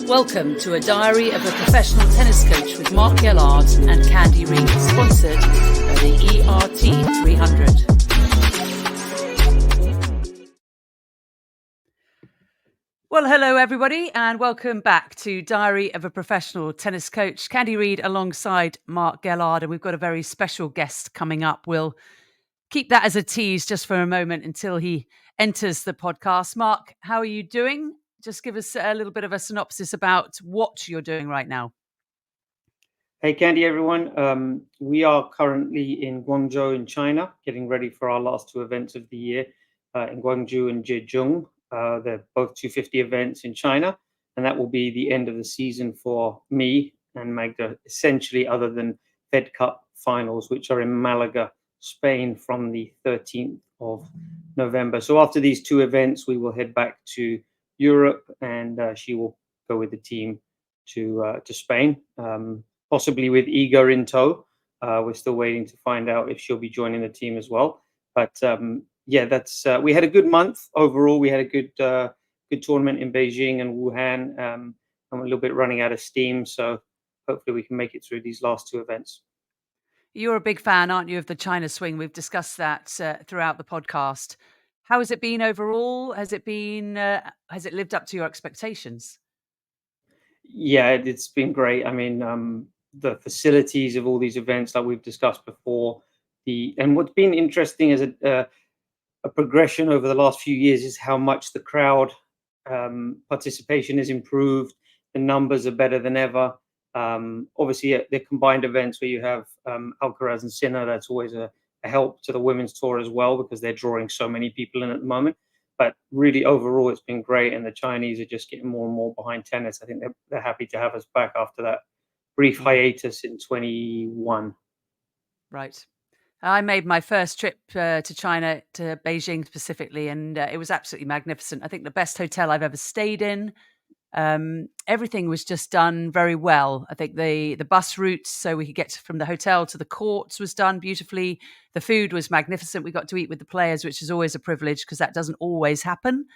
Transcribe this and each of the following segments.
Welcome to A Diary of a Professional Tennis Coach with Mark Gellard and Candy Reid, sponsored by the ERT 300. Well, hello everybody and welcome back to Diary of a Professional Tennis Coach. Candy Reid alongside Mark Gellard, and we've got a very special guest coming up. We'll keep that as a tease just for a moment until he enters the podcast. Mark, how are you doing? Just give us a little bit of a synopsis about what you're doing right now. Hey, Candy, everyone. We are currently in Guangzhou in China, getting ready for our last two events of the year in Guangzhou and Zhejiang. They're both 250 events in China, and that will be the end of the season for me and Magda, essentially, other than Fed Cup finals, which are in Malaga, Spain, from the 13th of November. So after these two events, we will head back to Europe, and she will go with the team to Spain, possibly with Iga in tow. We're still waiting to find out if she'll be joining the team as well. But yeah, that's we had a good month overall. We had a good tournament in Beijing and Wuhan. I'm a little bit running out of steam, so hopefully we can make it through these last two events. You're a big fan, aren't you, of the China swing? We've discussed that throughout the podcast. How has it been overall? Has it lived up to your expectations? Yeah, it's been great. I mean, the facilities of all these events, like we've discussed before, and what's been interesting is a progression over the last few years is how much the crowd participation has improved. The numbers are better than ever. Obviously, the combined events where you have Alcaraz and Sinner, that's always a help to the women's tour as well, because they're drawing so many people in at the moment. But really, overall, it's been great, and the Chinese are just getting more and more behind tennis. I think they're happy to have us back after that brief hiatus in 21. Right. I made my first trip to China, to Beijing specifically, and it was absolutely magnificent. I think the best hotel I've ever stayed in. Everything was just done very well. I think the bus routes, so we could get from the hotel to the courts, was done beautifully. The food was magnificent. We got to eat with the players, which is always a privilege because that doesn't always happen.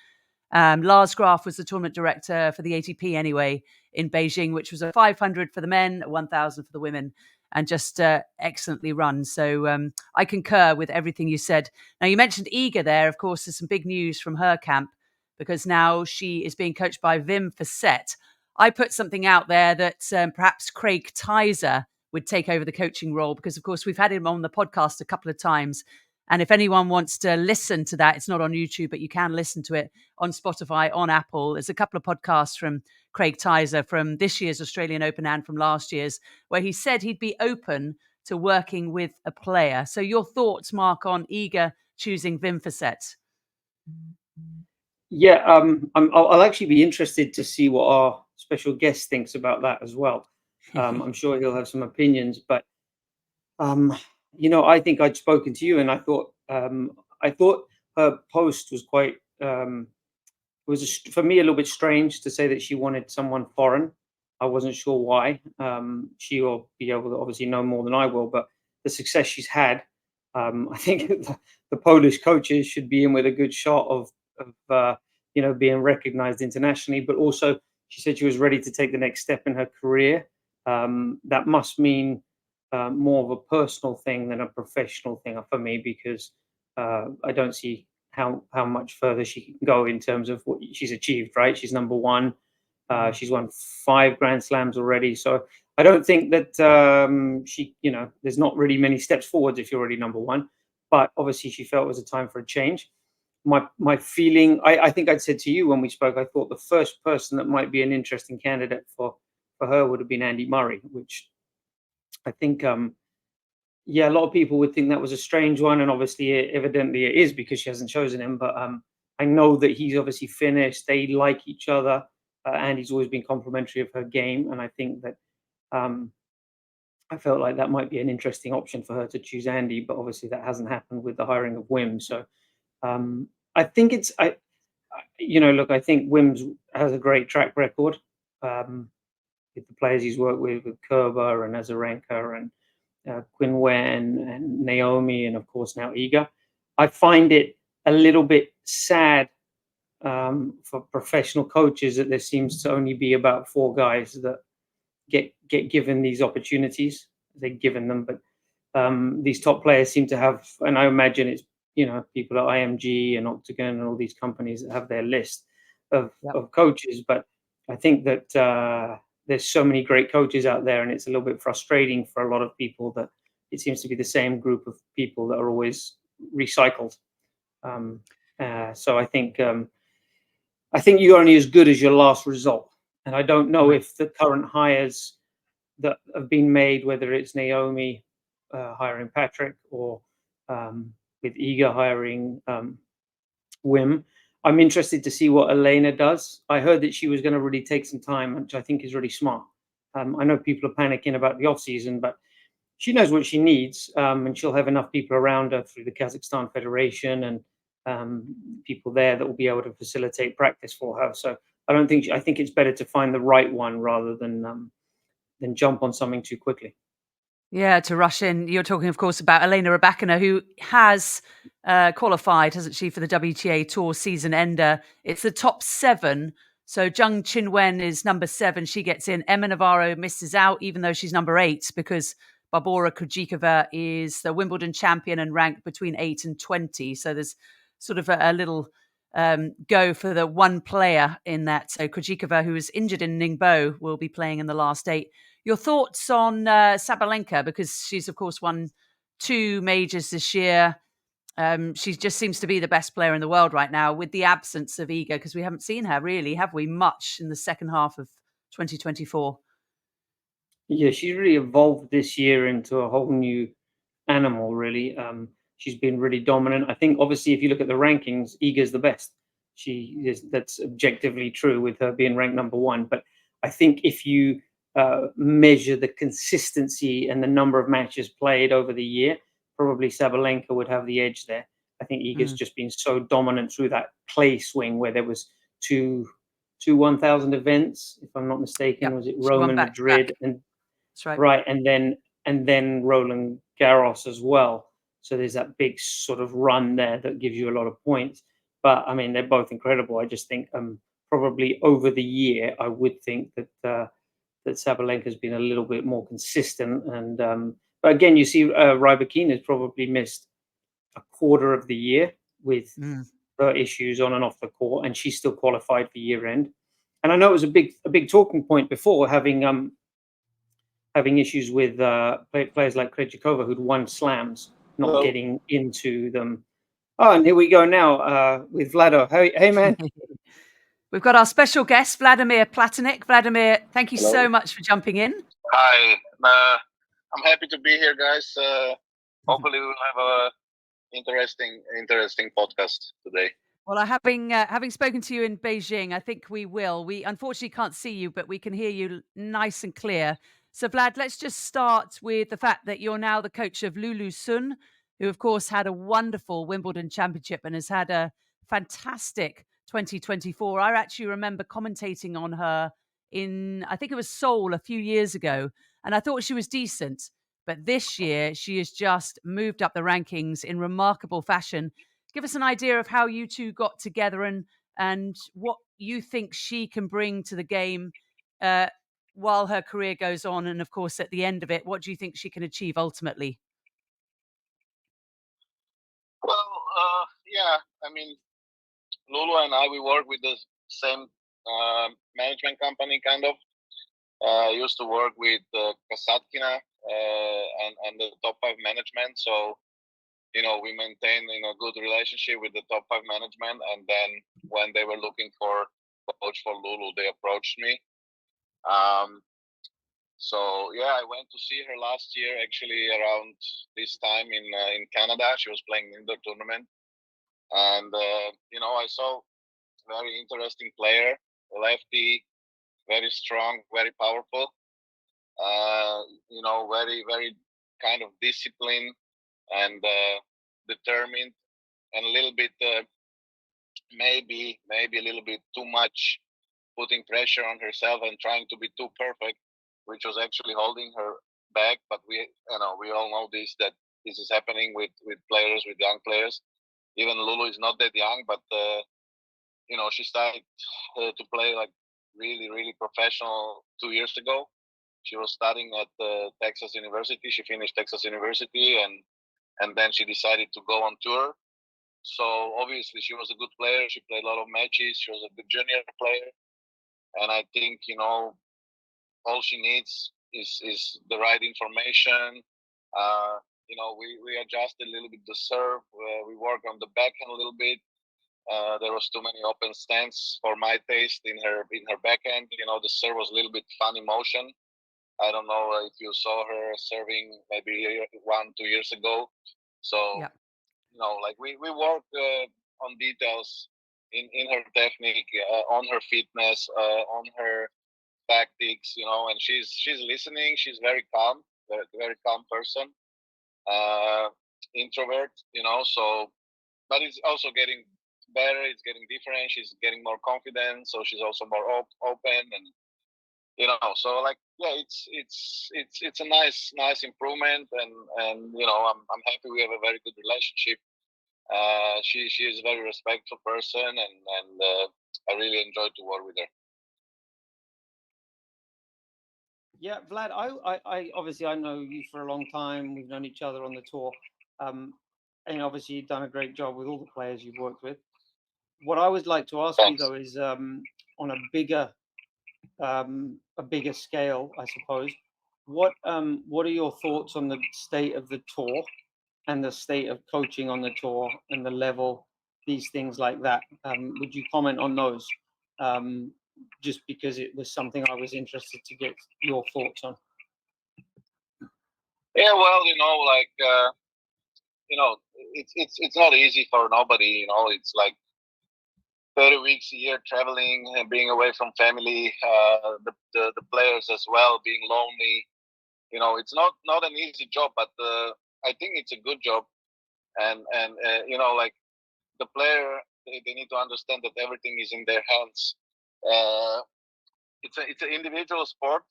Lars Graf was the tournament director for the ATP anyway in Beijing, which was a 500 for the men, 1,000 for the women, and just excellently run. So I concur with everything you said. Now, you mentioned Iga there. Of course, there's some big news from her camp, because now she is being coached by Wim Fissette. I put something out there that perhaps Craig Tyser would take over the coaching role, because, of course, we've had him on the podcast a couple of times. And if anyone wants to listen to that, it's not on YouTube, but you can listen to it on Spotify, on Apple. There's a couple of podcasts from Craig Tyser from this year's Australian Open and from last year's, where he said he'd be open to working with a player. So your thoughts, Mark, on Iga choosing Wim Fissette? Yeah, I'll actually be interested to see what our special guest thinks about that as well. I'm sure he'll have some opinions, but I think I'd spoken to you, and I thought her post was quite for me a little bit strange to say that she wanted someone foreign. I wasn't sure why. She will be able to obviously know more than I will, but the success she's had, I think the Polish coaches should be in with a good shot of being recognized internationally. But also, she said she was ready to take the next step in her career. That must mean more of a personal thing than a professional thing for me, because I don't see how much further she can go in terms of what she's achieved. Right, she's number one. She's won 5 Grand Slams already. So I don't think that there's not really many steps forwards if you're already number one. But obviously, she felt it was a time for a change. My feeling, I think I'd said to you when we spoke, I thought the first person that might be an interesting candidate for her would have been Andy Murray, which I think, a lot of people would think that was a strange one. And obviously, evidently it is, because she hasn't chosen him. But I know that he's obviously finished. They like each other. Andy's always been complimentary of her game. And I think that I felt like that might be an interesting option for her to choose Andy. But obviously that hasn't happened with the hiring of Wim. So I think I think Wim has a great track record with the players he's worked with Kerber and Azarenka and Qin Wen and Naomi, and of course now Iga. I find it a little bit sad for professional coaches that there seems to only be about 4 guys that get given these opportunities. They're given them, but these top players seem to have, and I imagine it's people at IMG and Octagon and all these companies that have their list of coaches. But I think that there's so many great coaches out there, and it's a little bit frustrating for a lot of people that it seems to be the same group of people that are always recycled. So I think you're only as good as your last result. And I don't know if the current hires that have been made, whether it's Naomi hiring Patrick or with Iga hiring Wim, I'm interested to see what Elena does. I heard that she was going to really take some time, which I think is really smart. I know people are panicking about the off season, but she knows what she needs, and she'll have enough people around her through the Kazakhstan Federation and people there that will be able to facilitate practice for her. So I think it's better to find the right one rather than jump on something too quickly. Yeah, to rush in. You're talking, of course, about Elena Raducanu, who has qualified, hasn't she, for the WTA Tour season ender. It's the top 7. So Zheng Qinwen is number 7. She gets in. Emma Navarro misses out, even though she's number 8, because Barbora Krejcikova is the Wimbledon champion and ranked between 8 and 20. So there's sort of a little go for the one player in that. So Krejcikova, who was injured in Ningbo, will be playing in the last 8. Your thoughts on Sabalenka, because she's, of course, won 2 majors this year. She just seems to be the best player in the world right now with the absence of Iga, because we haven't seen her really, have we, much in the second half of 2024. Yeah, she's really evolved this year into a whole new animal, really. She's been really dominant. I think, obviously, if you look at the rankings, Iga's the best. That's objectively true with her being ranked number 1. But I think if you measure the consistency and the number of matches played over the year, probably Sabalenka would have the edge there. I think Iga's just been so dominant through that clay swing where there was two 1,000 events, if I'm not mistaken. Was it Rome and Madrid? And that's right. Right, and then Roland Garros as well. So there's that big sort of run there that gives you a lot of points. But I mean, they're both incredible. I just think probably over the year, I would think that Sabalenka's been a little bit more consistent. And but again, you see, Rybakina has probably missed a quarter of the year with her issues on and off the court, and she's still qualified for year end. And I know it was a big talking point before, having issues with players like Krejcikova who'd won slams, not getting into them. Oh, and here we go now with Vlado. Hey, man. We've got our special guest, Vladimir Platenik. Vladimir, thank you so much for jumping in. Hi. I'm happy to be here, guys. Hopefully we'll have a interesting podcast today. Well, having spoken to you in Beijing, I think we will. We unfortunately can't see you, but we can hear you nice and clear. So, Vlad, let's just start with the fact that you're now the coach of Lulu Sun, who, of course, had a wonderful Wimbledon championship and has had a fantastic 2024. I actually remember commentating on her in, I think it was Seoul a few years ago, and I thought she was decent. But this year, she has just moved up the rankings in remarkable fashion. Give us an idea of how you two got together and what you think she can bring to the game while her career goes on. And of course, at the end of it, what do you think she can achieve ultimately? Well, yeah, I mean, Lulu and I, we work with the same management company, kind of. Used to work with Kasatkina and the top 5 management. So, we maintain a good relationship with the top 5 management. And then when they were looking for coach for Lulu, they approached me. So yeah, I went to see her last year, actually around this time in Canada. She was playing in the tournament, and I saw very interesting player, lefty, very strong, very powerful. Very very kind of disciplined and determined, and a little bit maybe a little bit too much putting pressure on herself and trying to be too perfect, which was actually holding her back. But we all know that this is happening with players, with young players. Even Lulu is not that young, but she started to play like really, really professional 2 years ago. She was studying at Texas University. She finished Texas University, and then she decided to go on tour. So obviously she was a good player. She played a lot of matches. She was a good junior player, and I think all she needs is the right information. We adjusted a little bit the serve. We worked on the backhand a little bit. There was too many open stance for my taste in her backhand. The serve was a little bit funny motion. I don't know if you saw her serving maybe 1-2 years ago. So Yeah. like we work on details in her technique, on her fitness, on her tactics, and she's listening. She's very calm, very, very calm person, introvert, so, but it's also getting better. It's getting different. She's getting more confident. So she's also more open, and, so like, yeah, it's a nice improvement. And, I'm happy we have a very good relationship. She is a very respectful person, and I really enjoy to work with her. Yeah, Vlad, I obviously I know you for a long time. We've known each other on the tour, and obviously you've done a great job with all the players you've worked with. What I would like to ask you though is on a bigger scale, I suppose. What are your thoughts on the state of the tour and the state of coaching on the tour and the level, these things like that? Would you comment on those? Just because it was something I was interested to get your thoughts on. Yeah, well, it's not easy for nobody. It's like 30 weeks a year traveling and being away from family. The players as well being lonely. It's not an easy job, but I think it's a good job. And like the player, they need to understand that everything is in their hands. It's an individual sport,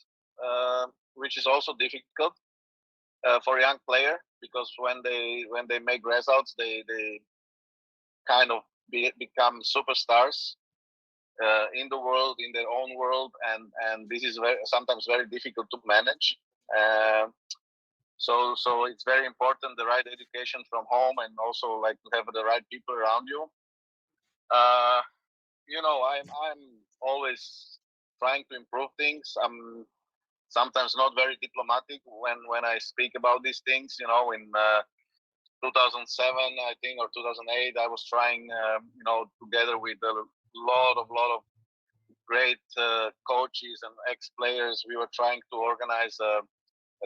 which is also difficult for a young player, because when they make results, they kind of become superstars in the world, in their own world, and this is sometimes very difficult to manage. So it's very important, the right education from home, and also like to have the right people around you. I'm always trying to improve things. I'm sometimes not very diplomatic when I speak about these things. In 2007, I think, or 2008, I was trying, together with a lot of great coaches and ex-players, we were trying to organize a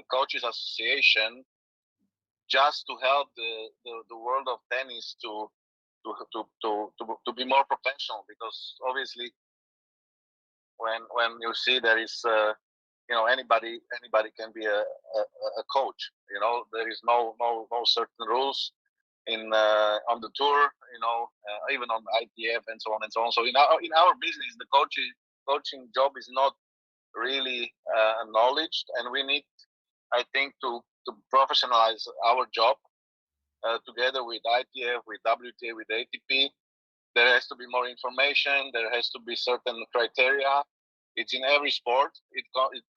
coaches association just to help the world of tennis to be more professional, because obviously when you see there is anybody can be a coach. There is no certain rules in on the tour, even on ITF and so on and so on. So in our business, the coaching job is not really acknowledged, and we need, I think, to professionalize our job together with ITF, with WTA, with ATP. There has to be more information. There has to be certain criteria. It's in every sport.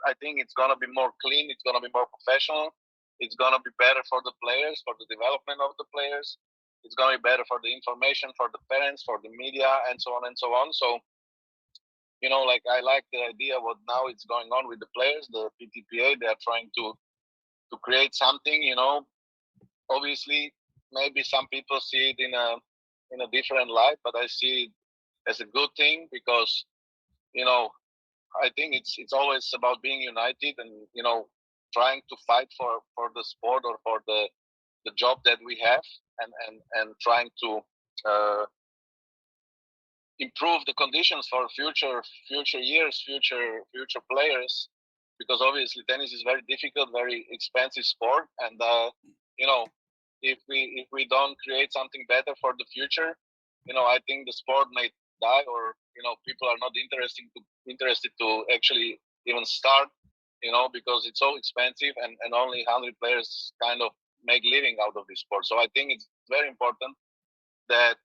I think it's going to be more clean. It's going to be more professional. It's going to be better for the players, for the development of the players. It's going to be better for the information, for the parents, for the media, and so on and so on. So, like I like the idea what now it's going on with the players, the PTPA. They are trying to create something. Obviously, maybe some people see it in a different light, but I see it as a good thing, because I think it's always about being united, and trying to fight for the sport, or for the job that we have, and trying to improve the conditions for future years, future players, because obviously tennis is very difficult, very expensive sport, and if we don't create something better for the future, I think the sport may die, or people are not interested to actually even start, because it's so expensive, and only 100 players kind of make living out of this sport. So I think it's very important that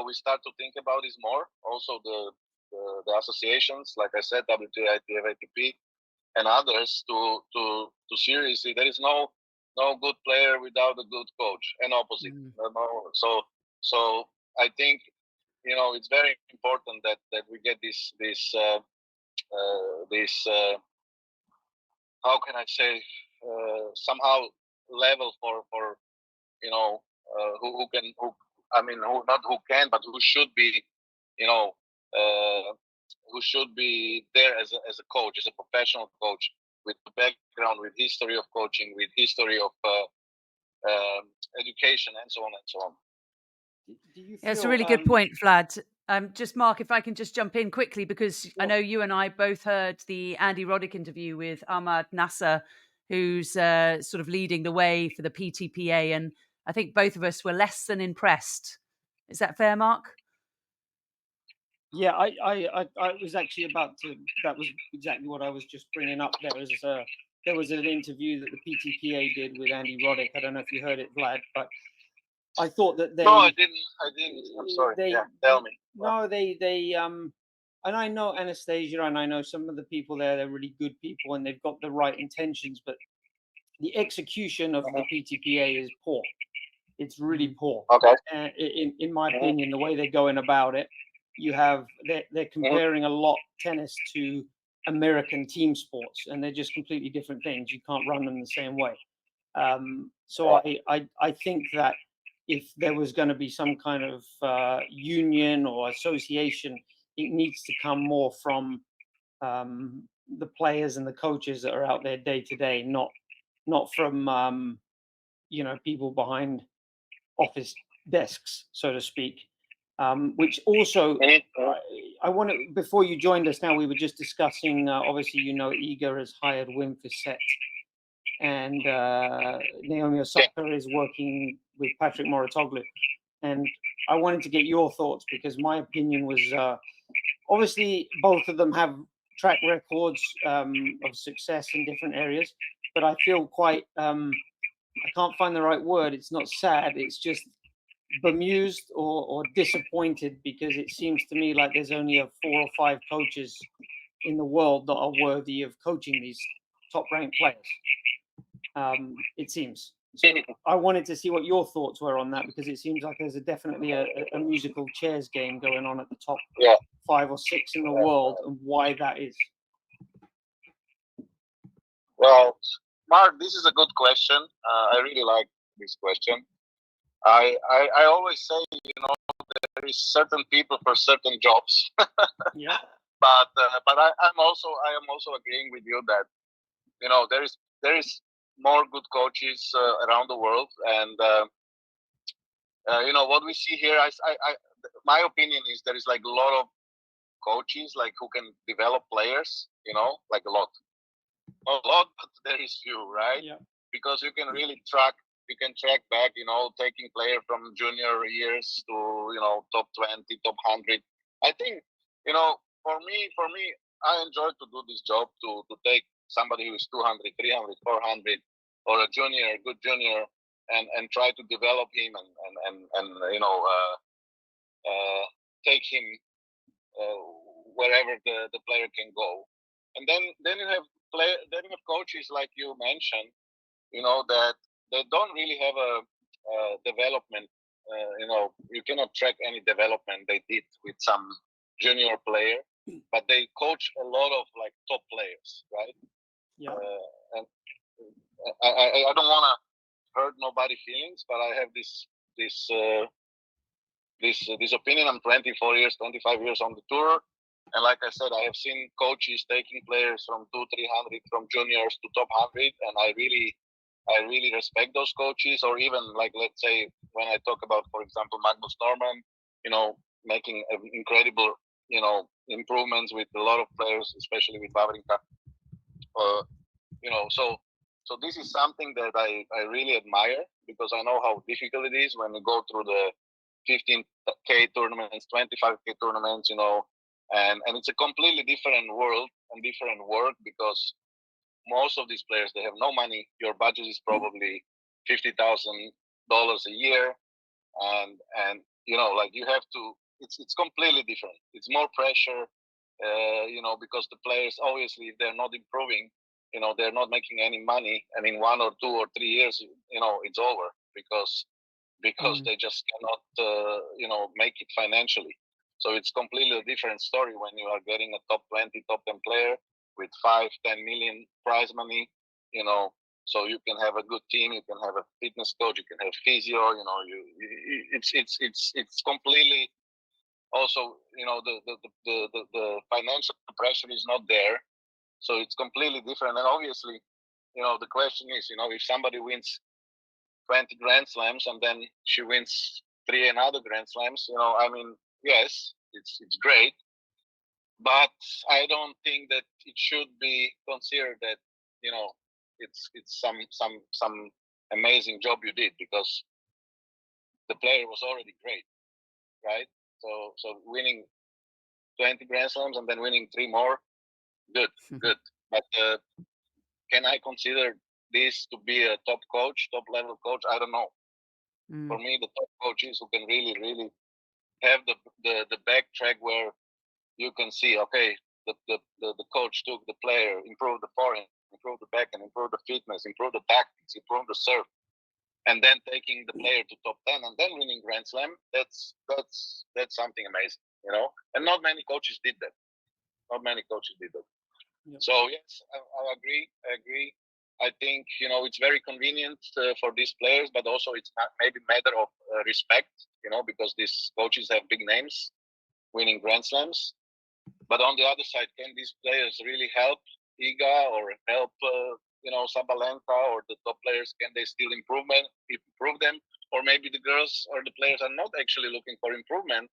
we start to think about this more. Also the associations, like I said, WTA, ITF, ATP, and others, to seriously, there is no good player without a good coach, and opposite. So I think it's very important that we get this how can I say, somehow level for not who can, but who should be, who should be there as a coach, as a professional coach, with the background, with history of coaching, with history of education, and so on and so on. It's a really good point, Vlad. Just Mark, if I can just jump in quickly, because I know you and I both heard the Andy Roddick interview with Ahmad Nasser, who's sort of leading the way for the PTPA, and I think both of us were less than impressed. Is that fair, Mark? Yeah, I was actually about to. That was exactly what I was just bringing up. There was an interview that the PTPA did with Andy Roddick. I don't know if you heard it, Vlad, but I thought that they. No, I didn't. I'm sorry. Tell me. No, they and I know Anastasia, and I know some of the people there. They're really good people, and they've got the right intentions, but the execution of the PTPA is poor. It's really poor. Okay. In my opinion, the way they're going about it, they're comparing a lot tennis to American team sports, and they're just completely different things. You can't run them the same way. So I think that if there was going to be some kind of union or association, it needs to come more from the players and the coaches that are out there day to day, not from people behind office desks, so to speak. Which also, I want to, before you joined us now, we were just discussing, obviously, Iga has hired Wim Fissette, and Naomi Osaka is working with Patrick Mouratoglou. And I wanted to get your thoughts, because my opinion was, obviously, both of them have track records of success in different areas, but I feel quite, I can't find the right word. It's not sad. It's just bemused or disappointed, because it seems to me like there's only 4 or 5 coaches in the world that are worthy of coaching these top-ranked players. It seems. So I wanted to see what your thoughts were on that, because it seems like there's definitely a musical chairs game going on at the top 5 or 6 in the world, and why that is. Well, Mark, this is a good question. I really like this question. I always say, there is certain people for certain jobs. Yeah. But I am also agreeing with you that there is more good coaches around the world, and what we see here. My opinion is there is like a lot of coaches like who can develop players. Like a lot, but there is few, right? Yeah. Because you can really track. You can track back, taking player from junior years to top 20, top 100. I think for me, I enjoy to do this job, to take somebody who is 200, 300, 400, or a good junior, and try to develop him and take him wherever the player can go. And then you have coaches like you mentioned, that they don't really have a development. You cannot track any development they did with some junior player, but they coach a lot of like top players, right? Yeah. And I don't want to hurt nobody's feelings, but I have this opinion. I'm 24 years, 25 years on the tour, and like I said, I have seen coaches taking players from 200-300, from juniors to top 100, and I really respect those coaches. Or even like, let's say, when I talk about, for example, Magnus Norman, making incredible, improvements with a lot of players, especially with Wawrinka. So this is something that I really admire, because I know how difficult it is when you go through the 15K tournaments, 25K tournaments, and it's a completely different world and different work, because most of these players, they have no money. Your budget is probably $50,000 a year, and like you have to. It's completely different. It's more pressure, because the players obviously if they're not improving, they're not making any money, and in 1 or 2 or 3 years, it's over because they just cannot, make it financially. So it's completely a different story when you are getting a top 20, top 10 player with 5-10 million prize money, so you can have a good team, you can have a fitness coach, you can have physio, it's completely also, the financial pressure is not there. So it's completely different. And obviously, the question is, if somebody wins 20 Grand Slams and then she wins 3 another Grand Slams, yes, it's great, but I don't think that it should be considered that, it's some amazing job you did, because the player was already great, right? So winning 20 Grand Slams and then winning 3 more, good. But can I consider this to be a top level coach? I don't know. For me, the top coaches who can really, really have the backtrack where you can see, okay, the coach took the player, improved the forehand, improved the backhand, improved the fitness, improved the tactics, improved the serve, and then taking the player to top 10 and then winning Grand Slam. That's something amazing, And not many coaches did that. Yep. So yes, I agree. I think it's very convenient for these players, but also it's not maybe matter of respect, because these coaches have big names, winning Grand Slams. But on the other side, can these players really help Iga or help Sabalenka or the top players? Can they still improve them? Or maybe the girls or the players are not actually looking for improvement,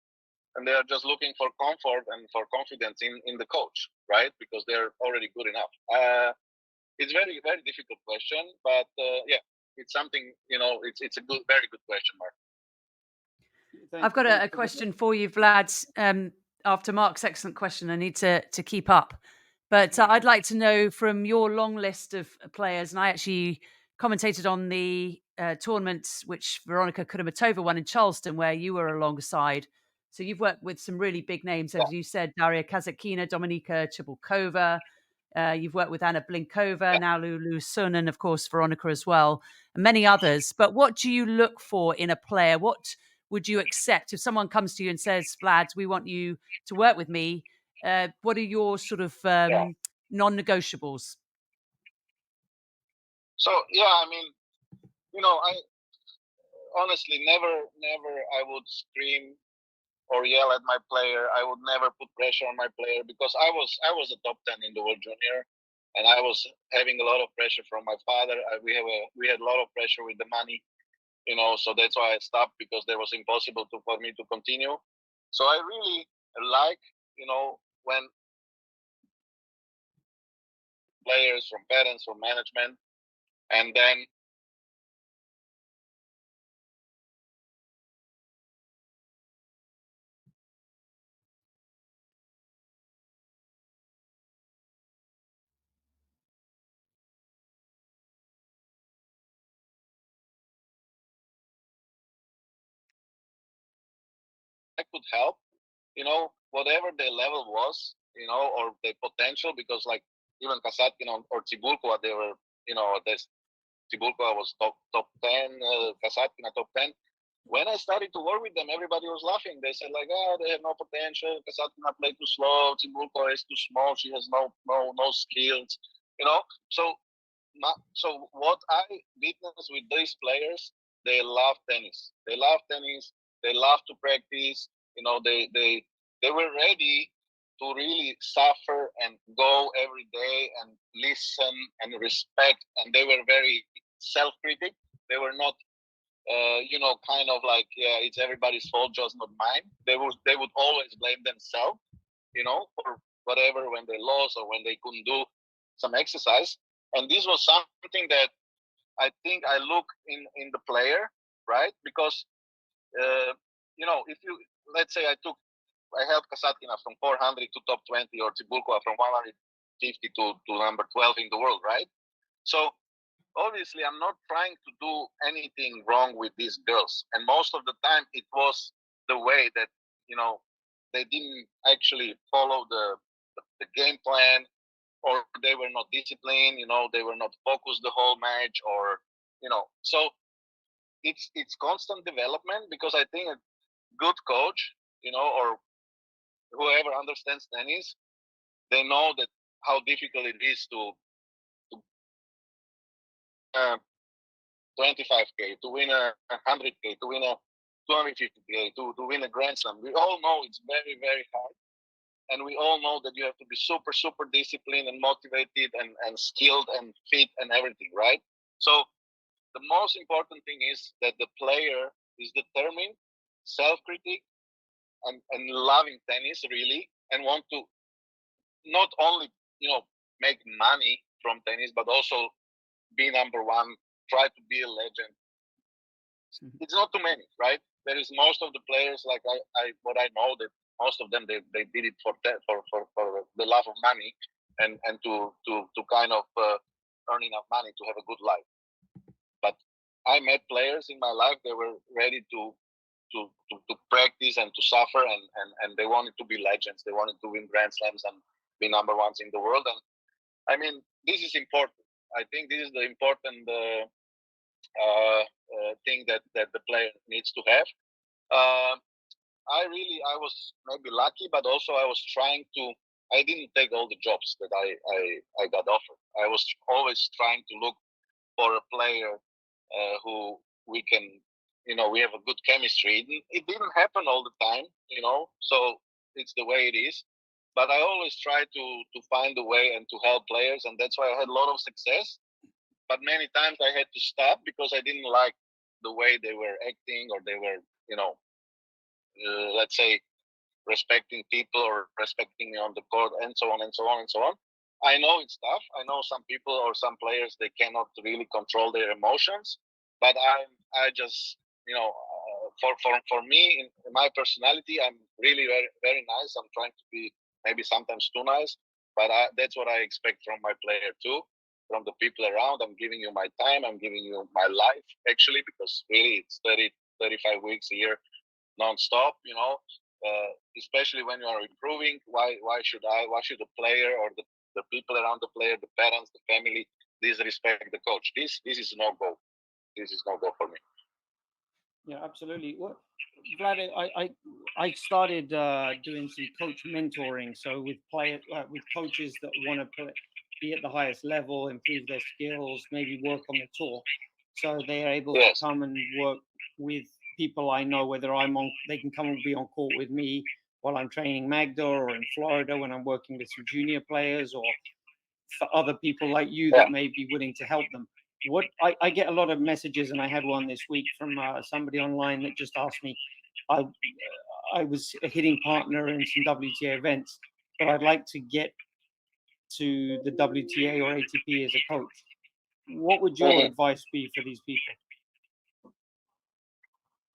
and they are just looking for comfort and for confidence in the coach, right? Because they're already good enough. It's very, very difficult question, but it's something, it's a very good question, Mark. I've got a question for you, Vlad. After Mark's excellent question, I need to keep up. But I'd like to know from your long list of players, and I actually commentated on the tournament which Veronika Kudermetova won in Charleston, where you were alongside. So you've worked with some really big names, as you said, Daria Kasatkina, Dominika Cibulkova. You've worked with Anna Blinkova, now Lulu Sun, and of course Veronika as well, and many others. But what do you look for in a player? What would you accept if someone comes to you and says, Vlad, we want you to work with me? What are your sort of non-negotiables? So, I honestly never I would scream or yell at my player. I would never put pressure on my player, because I was a top 10 in the World Junior, and I was having a lot of pressure from my father. We had a lot of pressure with the money, so that's why I stopped, because there was impossible for me to continue. So I really like, when players, from parents, from management, and then I could help, whatever their level was, or their potential, because like even Kasatkina or Cibulkova, they were, Cibulkova was top 10, Kasatkina top 10. When I started to work with them, everybody was laughing. They said like, oh, they have no potential. Kasatkina played too slow. Cibulkova is too small. She has no skills, So what I witnessed with these players, they love tennis. They love to practice. They were ready to really suffer and go every day and listen and respect. And they were very self-critic. They were not, kind of like, it's everybody's fault, just not mine. They would always blame themselves, for whatever, when they lost or when they couldn't do some exercise. And this was something that I think I look in the player, right? Because, if you, let's say I helped Kasatkina from 400 to top 20, or Cibulkova from 150 to number 12 in the world, right? So obviously I'm not trying to do anything wrong with these girls. And most of the time it was the way that, you know, they didn't actually follow the game plan, or they were not disciplined, you know, they were not focused the whole match, or, you know, so it's constant development, because I think a good coach, you know, or whoever understands tennis, they know that how difficult it is to 25K, to win a 100K, to win a 250K, to win a Grand Slam. We all know it's very, very hard. And we all know that you have to be super, super disciplined and motivated and skilled and fit and everything, right? So the most important thing is that the player is determined, self-critic, and loving tennis really, and want to not only, you know, make money from tennis, but also be number one, try to be a legend. It's not too many, right? There is most of the players, like what I know, that most of them, they did it for the love of money, and to kind of earn enough money to have a good life. But I met players in my life, they were ready to practice and to suffer, and they wanted to be legends. They wanted to win Grand Slams and be number ones in the world. And I mean, this is important. I think this is the important thing that the player needs to have. I was maybe lucky, but also I was trying to. I didn't take all the jobs that I got offered. I was always trying to look for a player who we can, you know, we have a good chemistry. It didn't happen all the time, you know, so it's the way it is. But I always try to find a way and to help players, and that's why I had a lot of success. But many times I had to stop because I didn't like the way they were acting, or they were, you know, let's say, respecting people or respecting me on the court, and so on and so on and so on. I know it's tough. I know some people or some players, they cannot really control their emotions. But I just, you know, for me, in my personality, I'm really very, very nice. I'm trying to be maybe sometimes too nice, but that's what I expect from my player too, from the people around. I'm giving you my time. I'm giving you my life, actually, because really it's 30, 35 weeks a year non-stop, you know, especially when you are improving. Why should the player or the people around the player, the parents, the family, disrespect the coach? This is no go. This is no go for me. Yeah, absolutely. Well, Vlad, I started doing some coach mentoring. So with with coaches that want to be at the highest level, improve their skills, maybe work on the tour, so they are able to come and work with people I know. Whether they can come and be on court with me while I'm training Magda, or in Florida when I'm working with some junior players, or for other people like you that may be willing to help them. What I get a lot of messages, and I had one this week from somebody online that just asked me, I was a hitting partner in some WTA events, but I'd like to get to the WTA or ATP as a coach. What would your advice be for these people?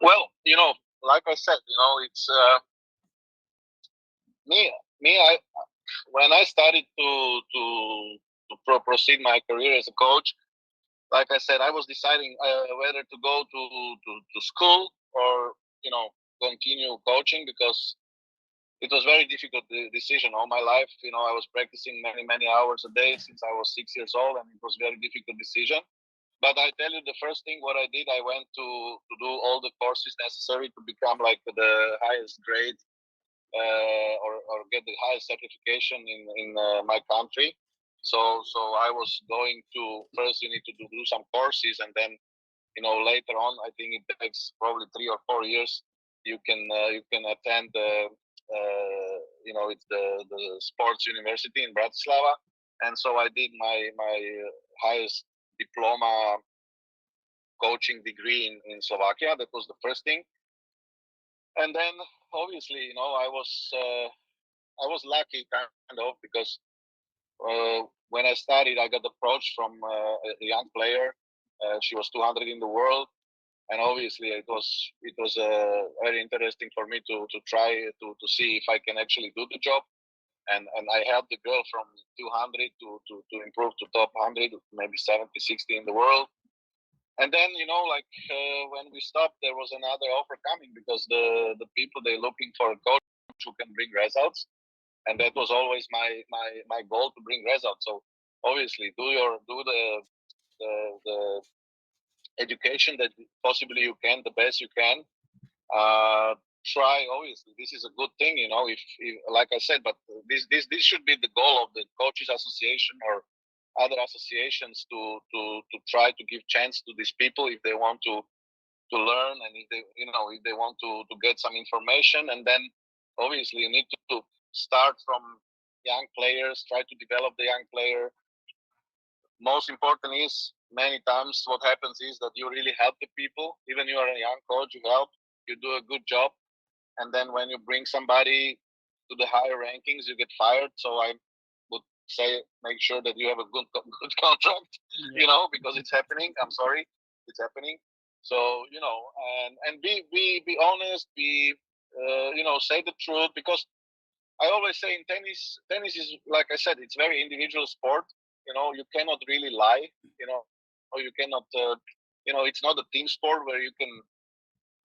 Well, you know, like I said, you know, it's me. I when I started to proceed my career as a coach, like I said, I was deciding whether to go to school, or, you know, continue coaching, because it was very difficult decision all my life. You know, I was practicing many hours a day since I was 6 years old, and it was very difficult decision. But I tell you, the first thing what I did, I went to do all the courses necessary to become like the highest grade, or get the highest certification in my country. So I was going to, first you need to do some courses, and then, you know, later on, I think it takes probably 3 or 4 years, you can attend you know, it's the sports university in Bratislava. And so I did my highest diploma coaching degree in Slovakia. That was the first thing. And then obviously, you know, I was lucky kind of, because when I started, I got approached from a young player. She was 200 in the world, and obviously it was very interesting for me to try to see if I can actually do the job. And I helped the girl from 200 to improve to top 100, maybe 70, 60 in the world. And then, when we stopped, there was another offer coming because the people, they're looking for a coach who can bring results. And that was always my goal, to bring results. So obviously do the education that possibly you can, the best you can. Try, obviously, this is a good thing, if like I said, but this should be the goal of the coaches association or other associations, to try to give chance to these people if they want to learn, and if they want to get some information. And then obviously you need to start from young players, try to develop the young player. Most important is, many times what happens is that you really help the people. Even you are a young coach, you help, you do a good job, and then when you bring somebody to the higher rankings, you get fired. So I would say, make sure that you have a good contract, because it's happening. I'm sorry, it's happening. So and be honest, say the truth, because I always say in tennis is, like I said, it's very individual sport. You cannot really lie. Or you cannot. It's not a team sport where you can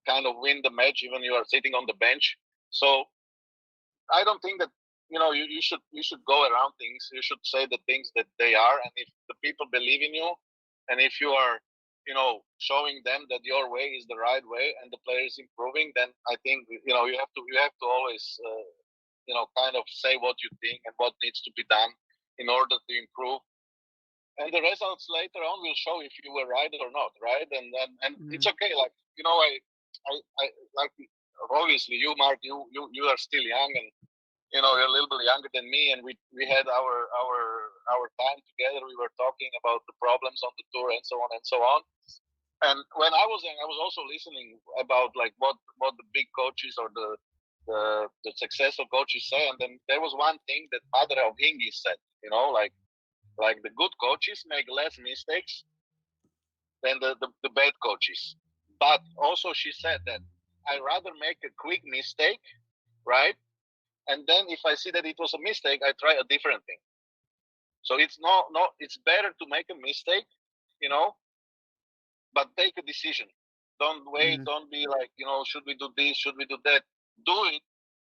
kind of win the match even you are sitting on the bench. So I don't think that you should go around things. You should say the things that they are, and if the people believe in you, and if you are showing them that your way is the right way and the player is improving, then I think you have to always kind of say what you think and what needs to be done in order to improve. And the results later on will show if you were right or not, right? And it's okay. Like I like, obviously you, Mark, you are still young, and you're a little bit younger than me, and we had our time together. We were talking about the problems on the tour and so on and so on. And when I was young, I was also listening about like what the big coaches or the successful coaches say, and then there was one thing that Mother of Hingis said, like the good coaches make less mistakes than the bad coaches. But also she said that I rather make a quick mistake, right? And then if I see that it was a mistake, I try a different thing. So it's it's better to make a mistake, but take a decision. Don't wait, don't be like, should we do this, should we do that? Do it,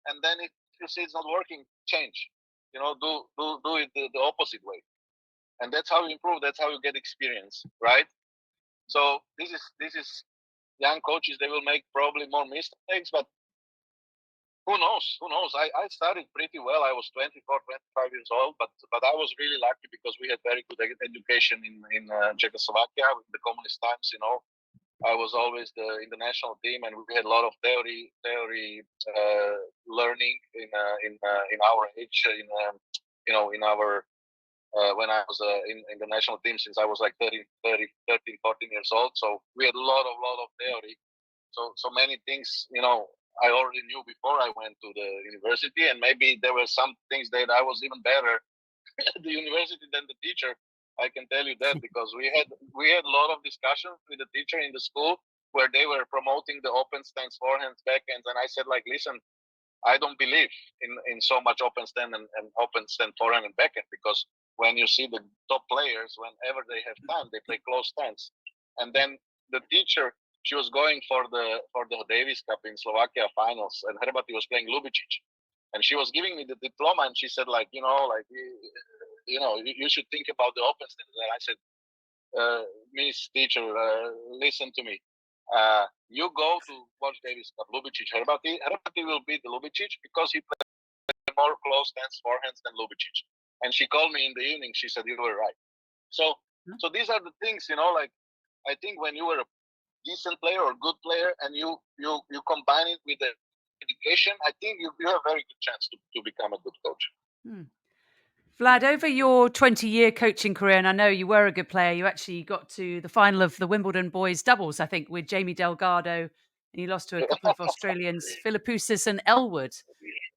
and then if you see it's not working, change. Do it the opposite way. And that's how you improve, that's how you get experience, right? So this is young coaches, they will make probably more mistakes, but who knows? I started pretty well. I was 24, 25 years old, but I was really lucky because we had very good education in Czechoslovakia in the communist times. I was always in the national team, and we had a lot of theory learning in our age. In our when I was in the national team, since I was like 13, 14 years old. So we had a lot of theory. So many things, I already knew before I went to the university, and maybe there were some things that I was even better at the university than the teacher. I can tell you that because we had a lot of discussions with the teacher in the school where they were promoting the open stance, forehands, backhands, and I said, like, listen, I don't believe in so much open stand and open stand forehand and backhand, because when you see the top players, whenever they have time, they play close stance. And then the teacher, she was going for the Davis Cup in Slovakia finals, and Herbati was playing Lubicic, and she was giving me the diploma, and she said, like, you should think about the open stance. And I said, Miss Teacher, listen to me. You go to watch Davis Cup, Lubicic, Herbati. Herbati will beat the Lubicic because he played more close stance forehands than Lubicic. And she called me in the evening. She said, you were right. So these are the things, like, I think when you were a decent player or good player and you combine it with the education, I think you have a very good chance to become a good coach. Vlad, over your 20-year coaching career, and I know you were a good player, you actually got to the final of the Wimbledon boys doubles, I think, with Jamie Delgado, and you lost to a couple of Australians, Philippoussis and Elwood,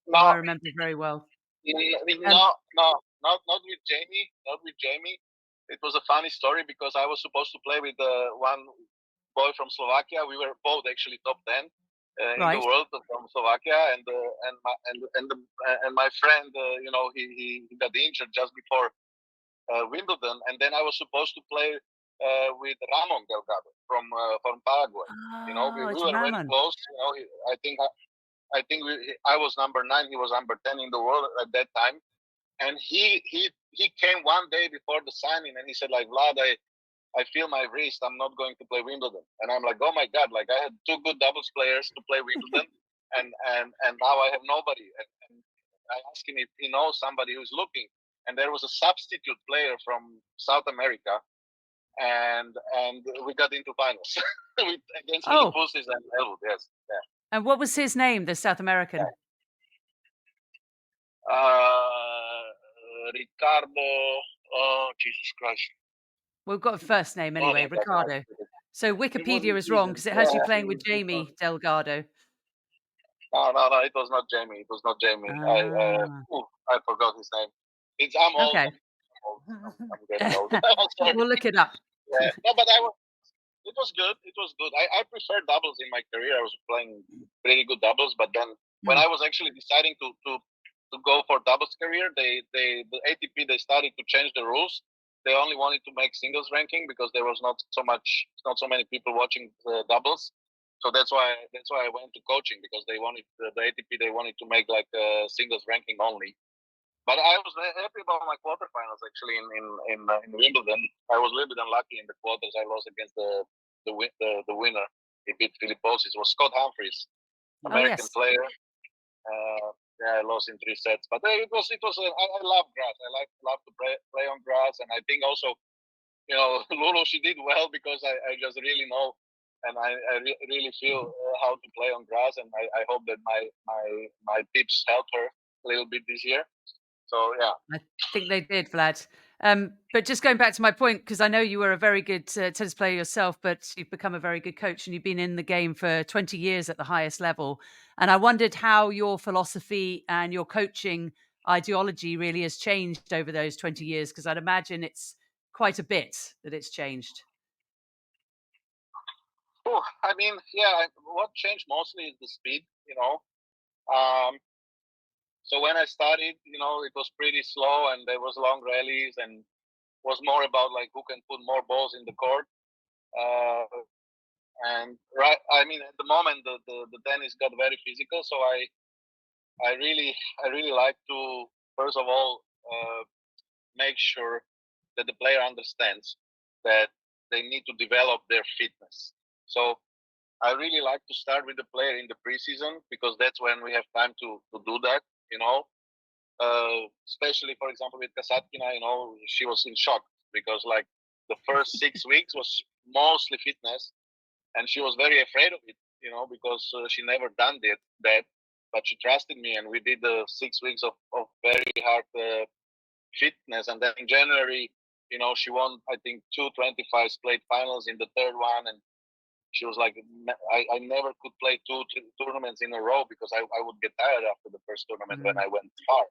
who I remember very well. Not with Jamie. Not with Jamie. It was a funny story because I was supposed to play with one boy from Slovakia. We were both actually top 10 in the world from Slovakia, and my friend, he got injured just before Wimbledon, and then I was supposed to play with Ramon Delgado from Paraguay. You know, we Oh, it's were very Ramon. close. You know, I think I was number 9. He was number 10 in the world at that time. And he came one day before the signing, and he said, like, Vlad, I feel my wrist. I'm not going to play Wimbledon. And I'm like, oh my God! Like, I had 2 good doubles players to play Wimbledon, and now I have nobody. And I asked him if he knows somebody who's looking, and there was a substitute player from South America, and we got into finals against Oh, Philippussis and Elwood. Yes, yeah. and what was his name, the South American? Ricardo. Oh, Jesus Christ. We've got a first name anyway, Oh my God. Ricardo. So Wikipedia wasn't is wrong Keegan. because it has you Yeah. playing It with was Jamie Ricardo. Delgado. No, it was not Jamie. It was not Jamie. I forgot his name. I'm old. Okay. I'm getting old. Sorry. We'll look it up. Yeah. No, but it was good. It was good. I prefer doubles in my career. I was playing pretty good doubles, but then when I was actually deciding to go for doubles career, the ATP they started to change the rules. They only wanted to make singles ranking because there was not so many people watching the doubles. So that's why I went to coaching, because they wanted the ATP, they wanted to make like a singles ranking only. But I was very happy about my quarterfinals actually in Wimbledon. I was a little bit unlucky in the quarters. I lost against the winner. He beat Philippussis. It was Scott Humphreys, American yes. player. Yeah, I lost in 3 sets. But it was. I love grass. I love to play on grass, and I think also, you know, Lulu, she did well because I just really know, and I really feel how to play on grass, and I hope that my tips help her a little bit this year. So yeah. I think they did, Vlad. But just going back to my point, because I know you were a very good tennis player yourself, but you've become a very good coach and you've been in the game for 20 years at the highest level. And I wondered how your philosophy and your coaching ideology really has changed over those 20 years, because I'd imagine it's quite a bit that it's changed. Oh, I mean, yeah. What changed mostly is the speed. You know. So when I started, you know, it was pretty slow, and there was long rallies, and was more about like who can put more balls in the court. And right, I mean, at the moment the tennis got very physical, so I really like to first of all make sure that the player understands that they need to develop their fitness. So I really like to start with the player in the preseason, because that's when we have time to do that. You know, especially for example with Kasatkina, you know, she was in shock because like the first 6 weeks was mostly fitness, and she was very afraid of it, you know, because she never done that, but she trusted me, and we did the 6 weeks of very hard fitness, and then in January, you know, she won I think 225 played finals in the third one, and she was like, I never could play 2 tournaments in a row because I would get tired after the first tournament when I went far.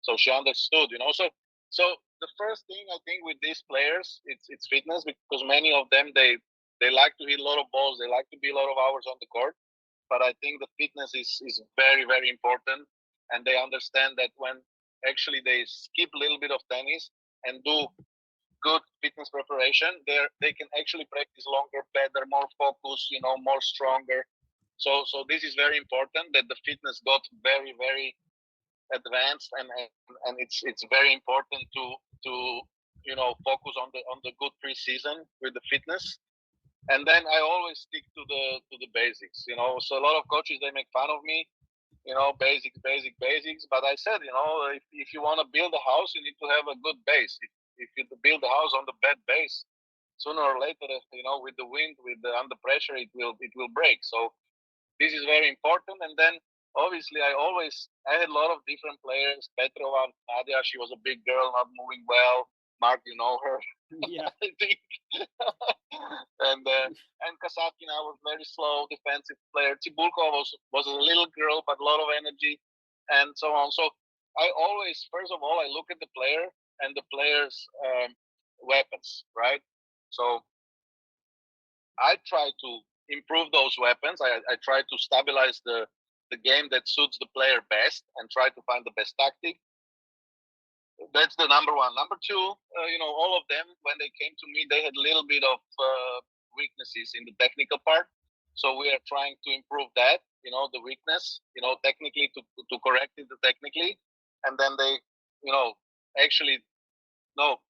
So she understood, you know. So the first thing I think with these players, it's fitness, because many of them they like to hit a lot of balls, they like to be a lot of hours on the court. But I think the fitness is very, very important, and they understand that when actually they skip a little bit of tennis and do good fitness preparation, they can actually practice longer, better, more focused, you know, more stronger. So this is very important, that the fitness got very, very advanced, and it's very important to you know, focus on the good preseason with the fitness. And then I always stick to the basics, you know. So a lot of coaches, they make fun of me, you know, basics. But I said, you know, if you want to build a house, you need to have a good base. If you build a house on the bad base, sooner or later, you know, with the wind, under pressure, it will break. So this is very important. And then obviously I had a lot of different players. Petrova, Nadia, she was a big girl, not moving well. Mark, you know her. Yeah. I think. And Kasatkina was very slow defensive player. Cibulko was a little girl but a lot of energy, and so on. So I always, first of all, I look at the player and the player's weapons, right? So I try to improve those weapons. I try to stabilize the game that suits the player best, and try to find the best tactic. that's the number one. Number two, all of them, when they came to me, they had a little bit of weaknesses in the technical part. So we are trying to improve that, the weakness, technically to correct it technically. And then they, actually, no,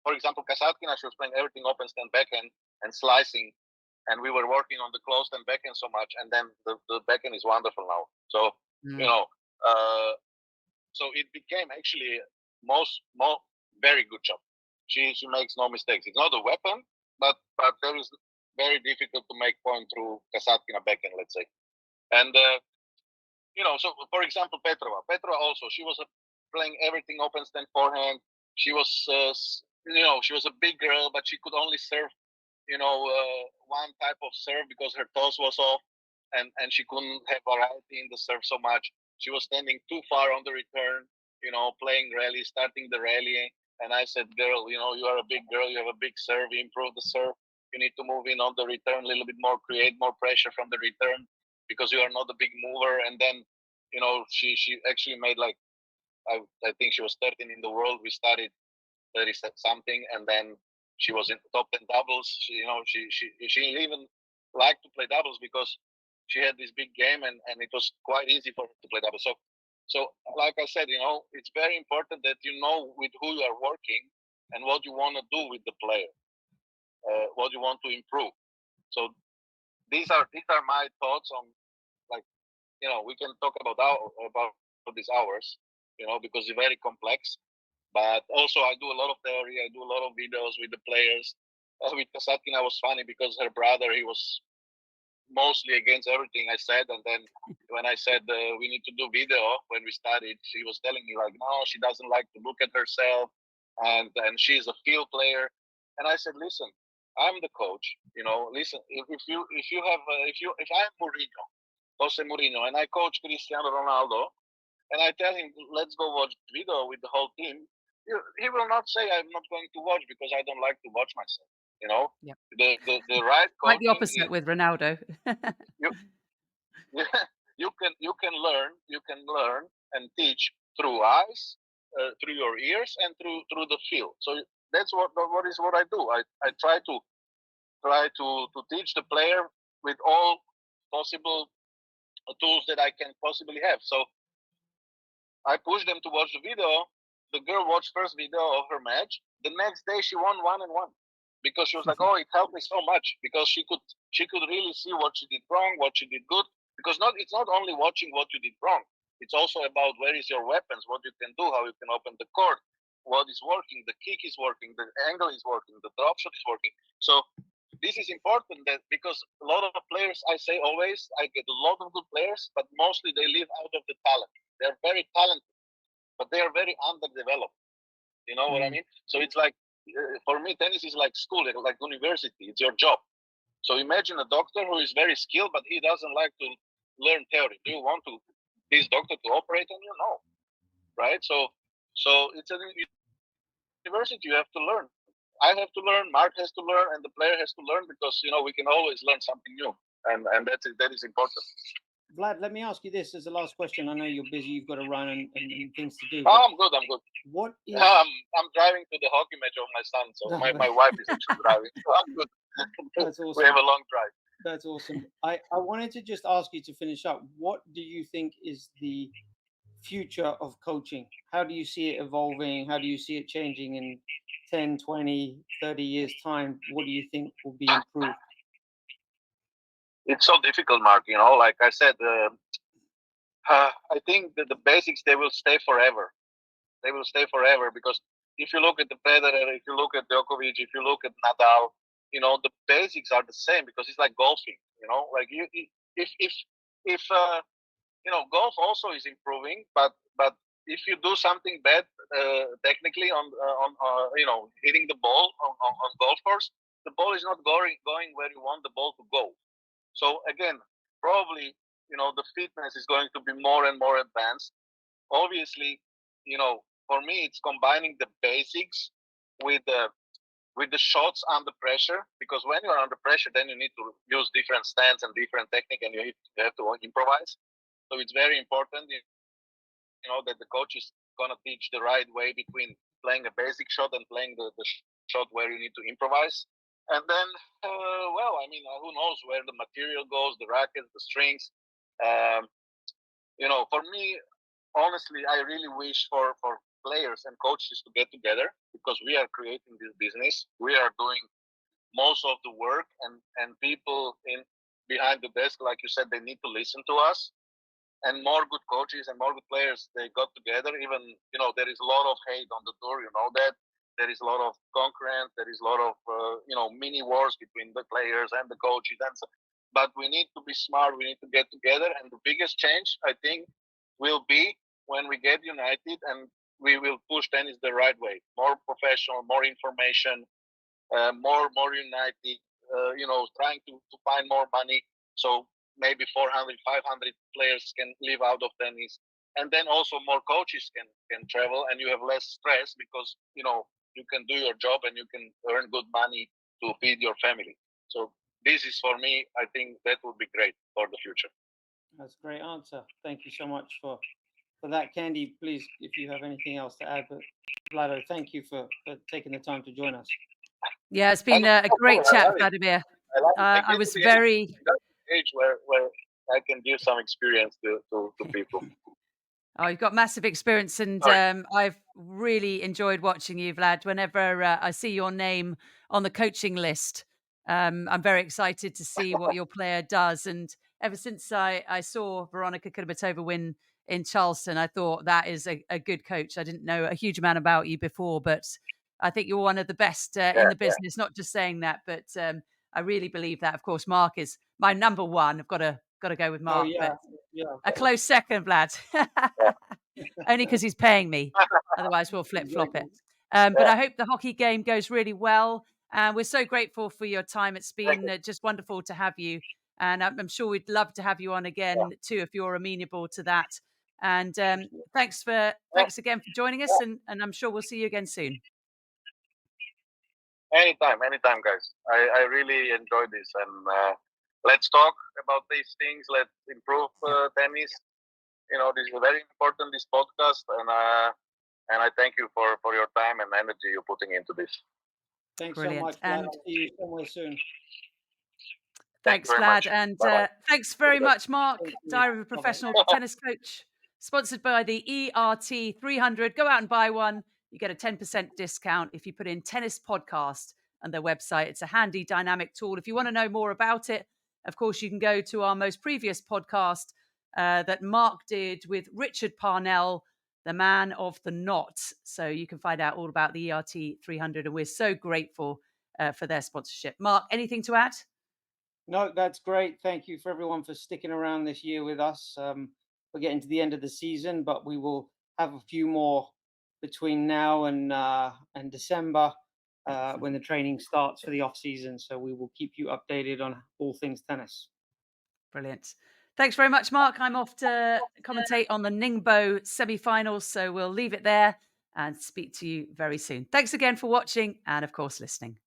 for example, Kasatkina, she was playing everything open stand backhand and slicing. And we were working on the closed stand backhand so much. And then the backhand is wonderful now. So, so it became actually more very good job. She makes no mistakes. It's not a weapon, but there is very difficult to make point through Kasatkina backhand, let's say. And so for example, Petrova also, she was playing everything open stand forehand. She was she was a big girl, but she could only serve one type of serve because her toss was off, and she couldn't have variety in the serve so much. She was standing too far on the return, playing rally, starting the rally. And I said, girl, you are a big girl, you have a big serve, you improve the serve. You need to move in on the return a little bit more, create more pressure from the return because you are not a big mover. And then, she actually made like, I think she was 13 in the world. We started 30 something, and then she was in the top 10 doubles. She even liked to play doubles because she had this big game, and it was quite easy for her to play doubles. So like I said, it's very important that you know with who you are working and what you want to do with the player, what you want to improve. So these are my thoughts on, like, we can talk about these hours, because it's very complex. But also I do a lot of theory. I do a lot of videos with the players. With Kasatkina, was funny because her brother, he was mostly against everything I said. And then when I said we need to do video when we started, she was telling me like, no, she doesn't like to look at herself, and she's a field player. And I said, listen, I'm the coach. Listen, if I'm Mourinho, Jose Mourinho, and I coach Cristiano Ronaldo, and I tell him, let's go watch video with the whole team, he will not say I'm not going to watch because I don't like to watch myself. Yep. The right coaching, Quite the opposite with Ronaldo. you can learn and teach through eyes, through your ears, and through the field. So that's what I do. I try to teach the player with all possible tools that I can possibly have. So I pushed them to watch the video. The girl watched first video of her match. The next day she won 1-1 because she was like, "Oh, it helped me so much," because she could really see what she did wrong, what she did good. Because it's not only watching what you did wrong. It's also about where is your weapons, what you can do, how you can open the court, what is working, the kick is working, the angle is working, the drop shot is working. So this is important, that because a lot of players, I say always, I get a lot of good players, but mostly they live out of the talent. They're very talented, but they are very underdeveloped. You know what I mean? So it's like, for me, tennis is like school, like university. It's your job. So imagine a doctor who is very skilled, but he doesn't like to learn theory. Do you want this doctor to operate on you? No, right? So it's a university. You have to learn. I have to learn. Mark has to learn, and the player has to learn, because we can always learn something new, and that is important. Vlad, let me ask you this as the last question. I know you're busy, you've got to run and things to do. Oh, I'm good. What is... I'm driving to the hockey match of my son, so my wife is actually driving. So I'm good. That's awesome. We have a long drive. That's awesome. I wanted to just ask you to finish up. What do you think is the future of coaching? How do you see it evolving? How do you see it changing in 10, 20, 30 years' time? What do you think will be improved? It's so difficult, Mark. Like I said, I think that the basics, they will stay forever. They will stay forever, because if you look at the Federer, if you look at Djokovic, if you look at Nadal, the basics are the same, because it's like golfing. Like if golf also is improving, but if you do something bad technically on hitting the ball on golf course, the ball is not going where you want the ball to go. So again, probably the fitness is going to be more and more advanced. Obviously, for me, it's combining the basics with the shots under pressure, because when you're under pressure, then you need to use different stance and different technique, and you have to improvise. So it's very important, that the coaches gonna teach the right way between playing a basic shot and playing the shot where you need to improvise. And then, well, I mean, who knows where the material goes, the rackets, the strings. You know, for me, honestly, I really wish for players and coaches to get together, because we are creating this business. We are doing most of the work, and people behind the desk, like you said, they need to listen to us. And more good coaches and more good players, they got together. Even, you know, there is a lot of hate on the tour, you know that. There is a lot of concurrence. There is a lot of, you know, mini wars between the players and the coaches. But we need to be smart. We need to get together. And the biggest change, I think, will be when we get united and we will push tennis the right way. More professional, more information, more united, you know, trying to find more money. So maybe 400, 500 players can live out of tennis. And then also more coaches can travel, and you have less stress, because, you know, you can do your job and you can earn good money to feed your family. So this is, for me, I think that would be great for the future. That's a great answer. Thank you so much for that. Candy, please, if you have anything else to add. But Vlado, thank you for taking the time to join us. Yeah, it's been a great chat, Vladimir. I was very... age where I can give some experience to people. Oh, you've got massive experience, and I've really enjoyed watching you, Vlad. Whenever I see your name on the coaching list, I'm very excited to see what your player does. And ever since I saw Veronika Kudermetova win in Charleston, I thought that is a good coach. I didn't know a huge amount about you before, but I think you're one of the best in the business. Not just saying that, but I really believe that. Of course, Mark is my number one. I've got to go with Mark. But a close second, Vlad. Only because he's paying me. Otherwise, we'll flip-flop it. But I hope the hockey game goes really well. And we're so grateful for your time. It's been just wonderful to have you. And I'm sure we'd love to have you on again, too, if you're amenable to that. And thanks again for joining us. And I'm sure we'll see you again soon. Anytime, guys. I really enjoyed this. And let's talk about these things. Let's improve tennis. You know, this is very important, this podcast, and I thank you for your time and energy you're putting into this. Thanks so much, Vlad. And see you somewhere soon. Thanks, Vlad. And thanks very much, Mark, Diary of a Professional Tennis Coach, sponsored by the ERT 300. Go out and buy one. You get a 10% discount if you put in Tennis Podcast and their website. It's a handy, dynamic tool. If you want to know more about it, of course, you can go to our most previous podcast that Mark did with Richard Parnell, the man of the knot. So you can find out all about the ERT 300, and we're so grateful for their sponsorship. Mark, anything to add? No, that's great. Thank you for everyone for sticking around this year with us. We're getting to the end of the season, but we will have a few more between now and December when the training starts for the off season. So we will keep you updated on all things tennis. Brilliant. Thanks very much, Mark. I'm off to commentate on the Ningbo semi-finals, so we'll leave it there and speak to you very soon. Thanks again for watching and, of course, listening.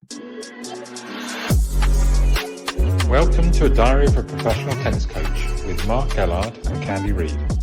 Welcome to A Diary of a Professional Tennis Coach with Mark Ellard and Candy Reid.